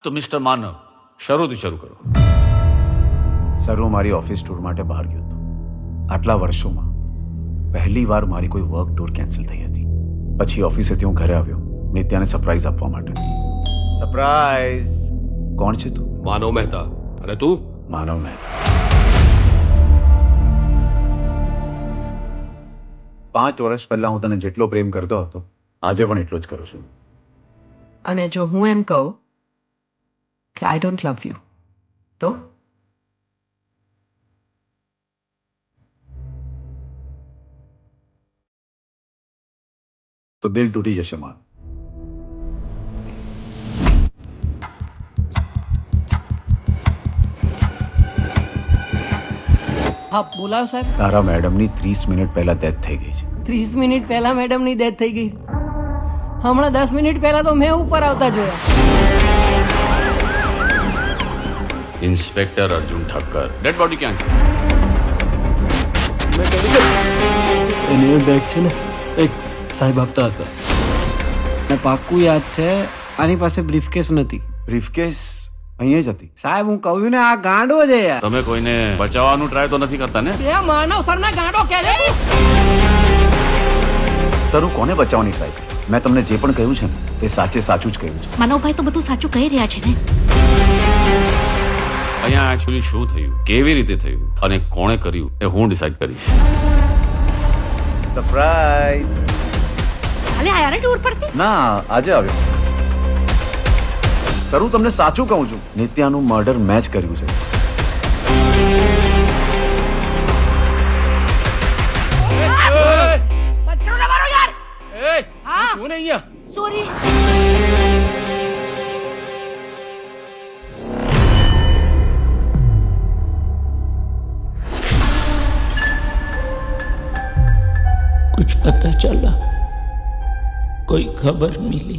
તો મિસ્ટર માનવ, શરૂથી શરૂ કરો. સર, હું મારી ઓફિસ ટૂર માટે બહાર ગયો હતો. આટલા વર્ષોમાં પહેલી વાર મારી કોઈ વર્ક ટૂર કેન્સલ થઈ હતી. પછી ઓફિસેથી હું ઘરે આવ્યો નિત્યાને સરપ્રાઈઝ આપવા માટે. સરપ્રાઈઝ! કોણ છે તું? માનવ મહેતા. અને તું? માનવ મહેતા. 5 વર્ષ પહેલા હું તને જેટલો પ્રેમ કરતો હતો આજે પણ એટલો જ કરું છું. અને જો હું એમ કહું કે આઈ ડોન્ટ લવ યુ તો તો દિલ તૂટી જશે મારું. હા બોલાવો સાહેબ. તારા મેડમની 30 મિનિટ પહેલા ડેથ થઈ ગઈ છે. 30 મિનિટ પહેલા મેડમની ડેથ થઈ ગઈ. હમણાં 10 મિનિટ પહેલા તો મેં ઉપર આવતા જોયા. Inspector Arjun Thakkar. Dead body ક્યાં છે? એને બેગ છે ને એક સાહેબ આપતા હતા. ને પાક્કું યાદ છે આની પાસે બ્રીફકેસ નથી. બ્રીફકેસ અહીંયા જ હતી. સાહેબ હું કહું ને આ ગાંડો છે યાર. તમે કોઈને બચાવવાનું ટ્રાય તો નથી કરતા ને? એ માનવ સરના ગાંડો કે છે. સર, હું કોને બચાવવાની ટ્રાય કરી? મેં તમને જે પણ કહ્યું છે ને એ સાચે સાચું જ કહ્યું છે. માનવભાઈ તો બધું સાચું કહી રહ્યા છે ને. અહીંયા એકચ્યુઅલી શું થયું, કેવી રીતે થયું અને કોણે કર્યું એ હું ડિસાઈડ કરીશ. સરપ્રાઈઝ! અલે આયા ને ટૂર પરથી. ના, આજે આવ્યો. સર, હું તમને સાચું કહું છું, નિત્યાનું મર્ડર મેં જ કર્યું છે. બંધ કરો ને મારો યાર. હા શું ને અહીંયા? સોરી. कुछ पता चला, कोई खबर मिली?